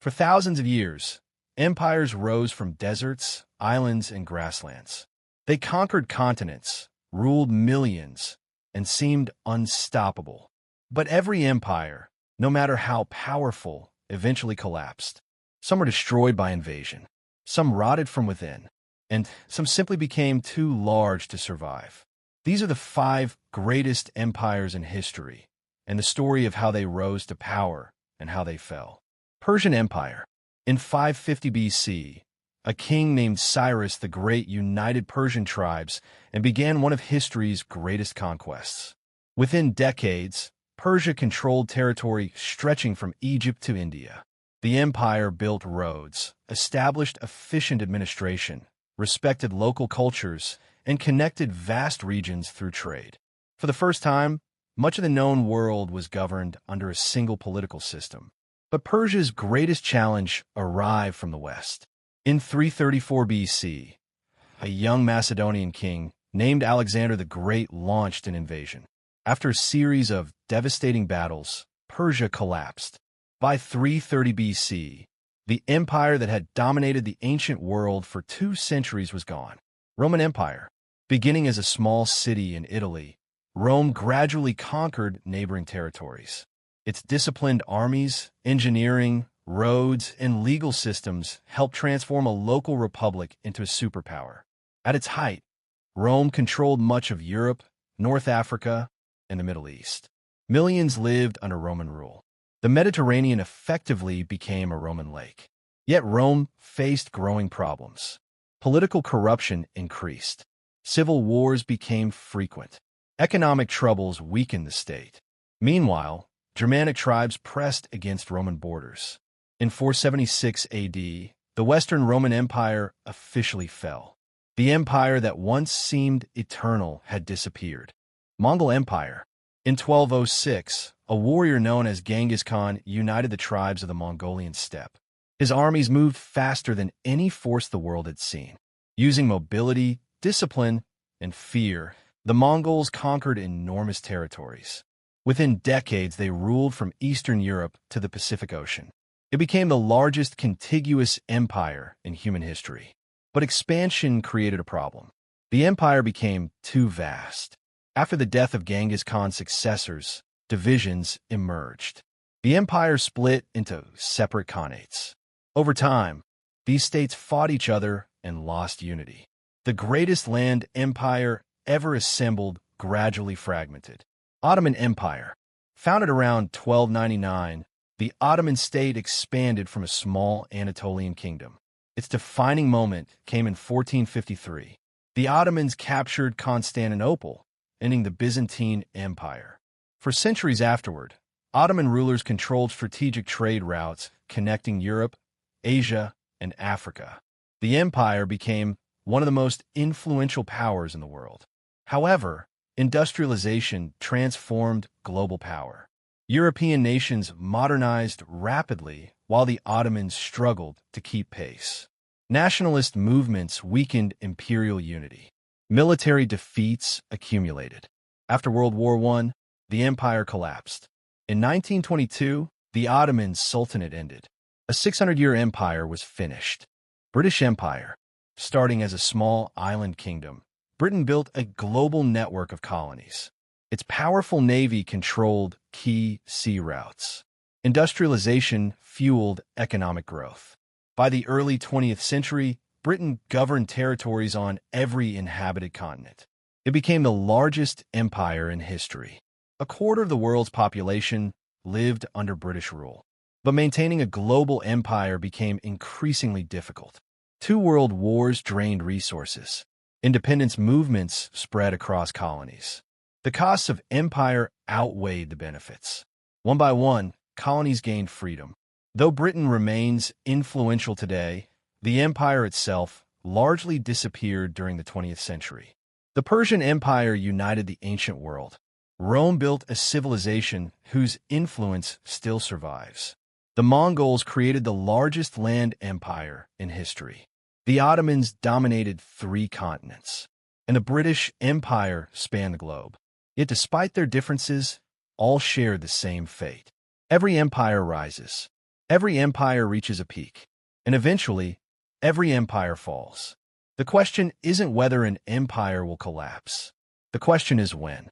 For thousands of years, empires rose from deserts, islands, and grasslands. They conquered continents, ruled millions, and seemed unstoppable. But every empire, no matter how powerful, eventually collapsed. Some were destroyed by invasion, some rotted from within, and some simply became too large to survive. These are the 5 greatest empires in history, and the story of how they rose to power and how they fell. Persian Empire. In 550 BC, a king named Cyrus the Great united Persian tribes and began one of history's greatest conquests. Within decades, Persia controlled territory stretching from Egypt to India. The empire built roads, established efficient administration, respected local cultures, and connected vast regions through trade. For the first time, much of the known world was governed under a single political system. But Persia's greatest challenge arrived from the west. In 334 BC, a young Macedonian king named Alexander the Great launched an invasion. After a series of devastating battles, Persia collapsed. By 330 BC, the empire that had dominated the ancient world for 2 centuries was gone. Roman Empire. Beginning as a small city in Italy, Rome gradually conquered neighboring territories. Its disciplined armies, engineering, roads, and legal systems helped transform a local republic into a superpower. At its height, Rome controlled much of Europe, North Africa, and the Middle East. Millions lived under Roman rule. The Mediterranean effectively became a Roman lake. Yet Rome faced growing problems. Political corruption increased. Civil wars became frequent. Economic troubles weakened the state. Meanwhile, Germanic tribes pressed against Roman borders. In 476 AD, the Western Roman Empire officially fell. The empire that once seemed eternal had disappeared. Mongol Empire. In 1206, a warrior known as Genghis Khan united the tribes of the Mongolian steppe. His armies moved faster than any force the world had seen. Using mobility, discipline, and fear, the Mongols conquered enormous territories. Within decades, they ruled from Eastern Europe to the Pacific Ocean. It became the largest contiguous empire in human history. But expansion created a problem. The empire became too vast. After the death of Genghis Khan's successors, divisions emerged. The empire split into separate khanates. Over time, these states fought each other and lost unity. The greatest land empire ever assembled gradually fragmented. Ottoman Empire. Founded around 1299, the Ottoman state expanded from a small Anatolian kingdom. Its defining moment came in 1453. The Ottomans captured Constantinople, ending the Byzantine Empire. For centuries afterward, Ottoman rulers controlled strategic trade routes connecting Europe, Asia, and Africa. The empire became one of the most influential powers in the world. However, industrialization transformed global power. European nations modernized rapidly while the Ottomans struggled to keep pace. Nationalist movements weakened imperial unity. Military defeats accumulated. After World War I, the empire collapsed. In 1922, the Ottoman Sultanate ended. A 600-year empire was finished. British Empire. Starting as a small island kingdom, Britain built a global network of colonies. Its powerful navy controlled key sea routes. Industrialization fueled economic growth. By the early 20th century, Britain governed territories on every inhabited continent. It became the largest empire in history. A quarter of the world's population lived under British rule. But maintaining a global empire became increasingly difficult. 2 world wars drained resources. Independence movements spread across colonies. The costs of empire outweighed the benefits. One by one, colonies gained freedom. Though Britain remains influential today, the empire itself largely disappeared during the 20th century. The Persian Empire united the ancient world. Rome built a civilization whose influence still survives. The Mongols created the largest land empire in history. The Ottomans dominated 3 continents, and the British Empire spanned the globe. Yet despite their differences, all shared the same fate. Every empire rises. Every empire reaches a peak, and eventually, every empire falls. The question isn't whether an empire will collapse. The question is when.